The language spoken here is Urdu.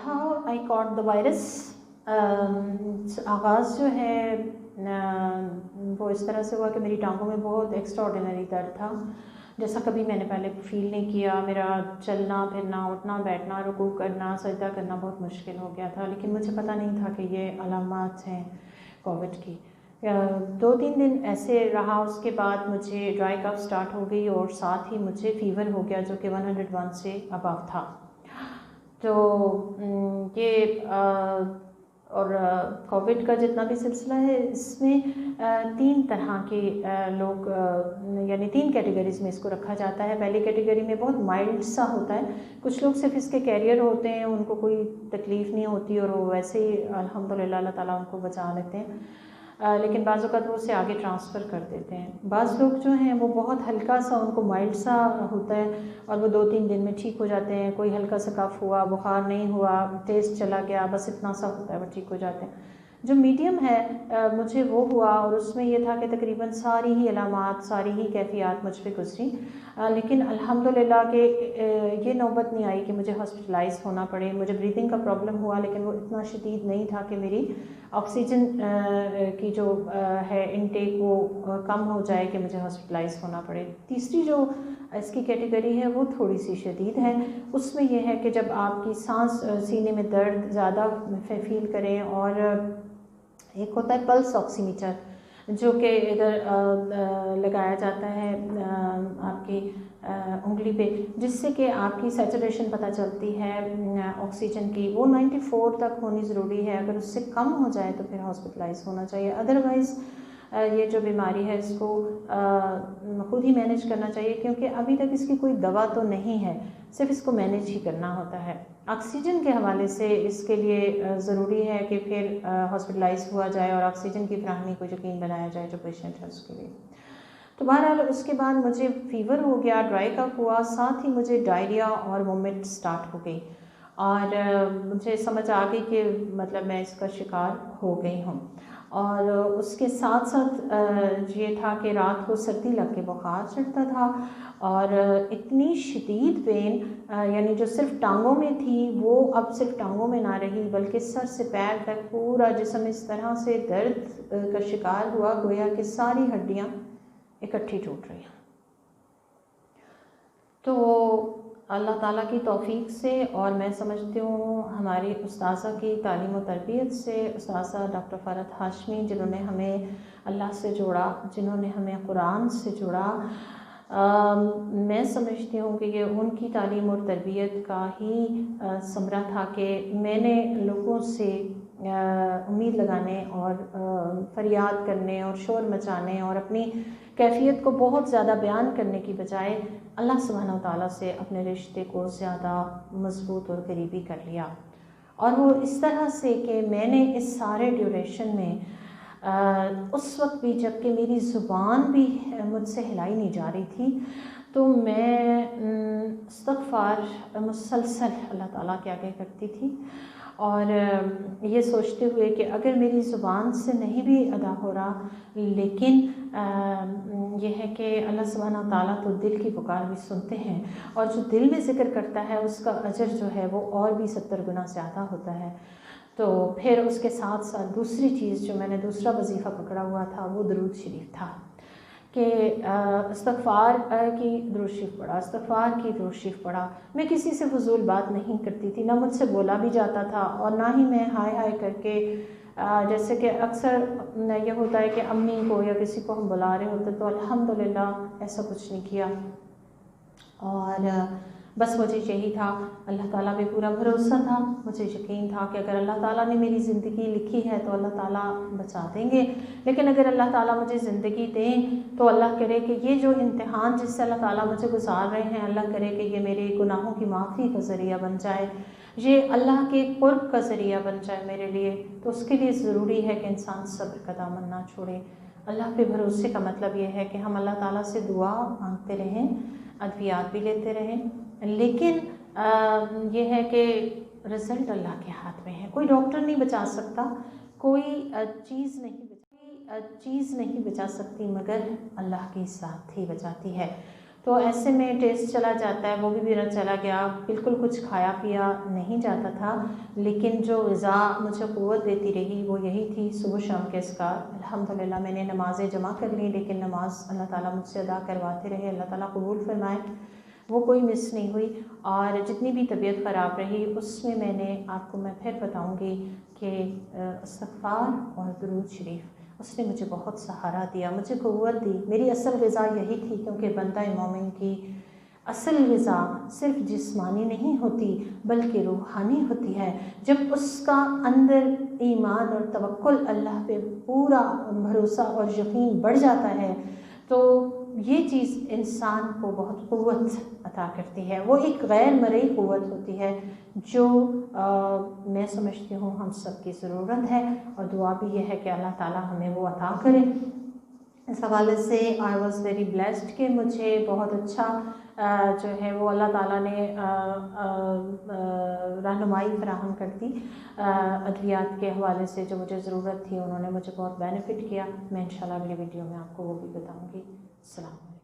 How I caught the virus. آغاز جو ہے وہ اس طرح سے ہوا کہ میری ٹانگوں میں بہت ایکسٹرا آرڈینری درد تھا، جیسا کبھی میں نے پہلے فیل نہیں کیا. میرا چلنا پھرنا، اٹھنا بیٹھنا، رکوع کرنا، سجدہ کرنا بہت مشکل ہو گیا تھا، لیکن مجھے پتہ نہیں تھا کہ یہ علامات ہیں کووڈ کی. 2-3 دن ایسے رہا، اس کے بعد مجھے ڈرائی کف سٹارٹ ہو گئی اور ساتھ ہی مجھے فیور ہو گیا جو کہ 101 سے ابو تھا. تو یہ اور کووڈ کا جتنا بھی سلسلہ ہے اس میں 3 طرح کے لوگ یعنی 3 کیٹیگریز میں اس کو رکھا جاتا ہے. پہلی کیٹیگری میں بہت مائلڈ سا ہوتا ہے، کچھ لوگ صرف اس کے کیریئر ہوتے ہیں، ان کو کوئی تکلیف نہیں ہوتی اور وہ ویسے ہی الحمدللہ اللہ تعالیٰ ان کو بچا لیتے ہیں، لیکن بعض اوقات وہ اسے آگے ٹرانسفر کر دیتے ہیں. بعض لوگ جو ہیں وہ بہت ہلکا سا، ان کو مائلڈ سا ہوتا ہے اور وہ 2-3 دن میں ٹھیک ہو جاتے ہیں. کوئی ہلکا سا کف ہوا، بخار نہیں ہوا، ٹیسٹ چلا گیا، بس اتنا سا ہوتا ہے، وہ ٹھیک ہو جاتے ہیں. جو میڈیم ہے مجھے وہ ہوا، اور اس میں یہ تھا کہ تقریباً ساری ہی علامات، ساری ہی کیفیات مجھ پہ گزری، لیکن الحمدللہ کہ یہ نوبت نہیں آئی کہ مجھے ہاسپٹلائز ہونا پڑے. مجھے بریتھنگ کا پرابلم ہوا لیکن وہ اتنا شدید نہیں تھا کہ میری آکسیجن کی جو ہے انٹیک وہ کم ہو جائے کہ مجھے ہاسپٹلائز ہونا پڑے. تیسری جو اس کی کیٹیگری ہے وہ تھوڑی سی شدید ہے. اس میں یہ ہے کہ جب آپ کی سانس، سینے میں درد زیادہ فیل کریں، اور ایک ہوتا ہے پلس آکسی میٹر جو کہ ادھر لگایا جاتا ہے آپ کی انگلی پہ، جس سے کہ آپ کی سیچوریشن پتہ چلتی ہے آکسیجن کی، وہ 94 تک ہونی ضروری ہے. اگر اس سے کم ہو جائے تو پھر ہاسپٹلائز ہونا چاہیے. ادروائز یہ جو بیماری ہے اس کو خود ہی مینیج کرنا چاہیے، کیونکہ ابھی تک اس کی کوئی دوا تو نہیں ہے، صرف اس کو مینیج ہی کرنا ہوتا ہے. آکسیجن کے حوالے سے اس کے لیے ضروری ہے کہ پھر ہاسپٹلائز ہوا جائے اور آکسیجن کی فراہمی کو یقین بنایا جائے جو پیشنٹ ہے اس کے لیے. تو بہرحال اس کے بعد مجھے فیور ہو گیا، ڈرائی کف ہوا، ساتھ ہی مجھے ڈائریا اور وومٹ سٹارٹ ہو گئی، اور مجھے سمجھ آ گئی کہ مطلب میں اس کا شکار ہو گئی ہوں. اور اس کے ساتھ ساتھ یہ تھا کہ رات کو سردی لگ کے بخار چڑھتا تھا، اور اتنی شدید پین یعنی جو صرف ٹانگوں میں تھی وہ اب صرف ٹانگوں میں نہ رہی بلکہ سر سے پیر تک پورا جسم اس طرح سے درد کا شکار ہوا گویا کہ ساری ہڈیاں اکٹھی ٹوٹ رہی ہیں. تو اللہ تعالیٰ کی توفیق سے، اور میں سمجھتی ہوں ہماری استاذہ کی تعلیم و تربیت سے، استاذہ ڈاکٹر فرحت ہاشمی جنہوں نے ہمیں اللہ سے جوڑا، جنہوں نے ہمیں قرآن سے جوڑا، میں سمجھتی ہوں کہ یہ ان کی تعلیم اور تربیت کا ہی ثمرہ تھا کہ میں نے لوگوں سے امید لگانے اور فریاد کرنے اور شور مچانے اور اپنی کیفیت کو بہت زیادہ بیان کرنے کی بجائے اللہ سبحانہ و تعالیٰ سے اپنے رشتے کو زیادہ مضبوط اور قریبی کر لیا. اور وہ اس طرح سے کہ میں نے اس سارے ڈیوریشن میں اس وقت بھی جب کہ میری زبان بھی مجھ سے ہلائی نہیں جا رہی تھی، تو میں استغفار مسلسل اللہ تعالیٰ کے آگے کرتی تھی، اور یہ سوچتے ہوئے کہ اگر میری زبان سے نہیں بھی ادا ہو رہا، لیکن یہ ہے کہ اللہ سبحانہ تعالیٰ تو دل کی پکار بھی سنتے ہیں، اور جو دل میں ذکر کرتا ہے اس کا اجر جو ہے وہ اور بھی 70 گنا زیادہ ہوتا ہے. تو پھر اس کے ساتھ ساتھ دوسری چیز جو میں نے دوسرا وظیفہ پکڑا ہوا تھا وہ درود شریف تھا کہ استغفار کی درود شریف پڑھا، استغفار کی درود شریف پڑھا. میں کسی سے فضول بات نہیں کرتی تھی، نہ مجھ سے بولا بھی جاتا تھا، اور نہ ہی میں ہائے ہائے کر کے جیسے کہ اکثر یہ ہوتا ہے کہ امی کو یا کسی کو ہم بلا رہے ہوتے تو الحمدللہ ایسا کچھ نہیں کیا. اور بس مجھے یہی تھا، اللہ تعالیٰ پہ پورا بھروسہ تھا، مجھے یقین تھا کہ اگر اللہ تعالیٰ نے میری زندگی لکھی ہے تو اللہ تعالیٰ بچا دیں گے، لیکن اگر اللہ تعالیٰ مجھے زندگی دیں تو اللہ کرے کہ یہ جو امتحان جس سے اللہ تعالیٰ مجھے گزار رہے ہیں، اللہ کرے کہ یہ میرے گناہوں کی معافی کا ذریعہ بن جائے، یہ اللہ کے قرب کا ذریعہ بن جائے میرے لیے. تو اس کے لیے ضروری ہے کہ انسان صبر کا دامن نہ چھوڑے. اللہ پہ بھروسے کا مطلب یہ ہے کہ ہم اللہ تعالیٰ سے دعا مانگتے رہیں، ادویات بھی لیتے رہیں، لیکن یہ ہے کہ رزلٹ اللہ کے ہاتھ میں ہے. کوئی ڈاکٹر نہیں بچا سکتا، کوئی چیز نہیں بچا سکتی مگر اللہ کی ذات ہی بچاتی ہے. تو ایسے میں ٹیسٹ چلا جاتا ہے، وہ بھی میرا چلا گیا، بالکل کچھ کھایا پیا نہیں جاتا تھا، لیکن جو غذا مجھے قوت دیتی رہی وہ یہی تھی صبح شام کے اذکار۔ الحمدللہ میں نے نمازیں جمع کر لیں، لیکن نماز اللہ تعالیٰ مجھ سے ادا کرواتے رہے، اللہ تعالیٰ قبول فرمائے، وہ کوئی مس نہیں ہوئی۔ اور جتنی بھی طبیعت خراب رہی اس میں نے آپ کو میں پھر بتاؤں گی کہ استغفار اور درود شریف، اس نے مجھے بہت سہارا دیا، مجھے قوت دی۔ میری اصل غذا یہی تھی، کیونکہ بندہ مومن کی اصل غذا صرف جسمانی نہیں ہوتی بلکہ روحانی ہوتی ہے۔ جب اس کا اندر ایمان اور توکل اللہ پہ پورا بھروسہ اور یقین بڑھ جاتا ہے تو یہ چیز انسان کو بہت قوت عطا کرتی ہے، وہ ایک غیر مرئی قوت ہوتی ہے جو میں سمجھتی ہوں ہم سب کی ضرورت ہے، اور دعا بھی یہ ہے کہ اللہ تعالیٰ ہمیں وہ عطا کرے۔ اس حوالے سے آئی واز ویری بلیسڈ کہ مجھے بہت اچھا جو ہے وہ اللہ تعالیٰ نے رہنمائی فراہم کر دی ادویات کے حوالے سے، جو مجھے ضرورت تھی انہوں نے مجھے بہت بینیفٹ کیا۔ میں انشاءاللہ اگلی ویڈیو میں آپ کو وہ بھی بتاؤں گی۔ السلام علیکم۔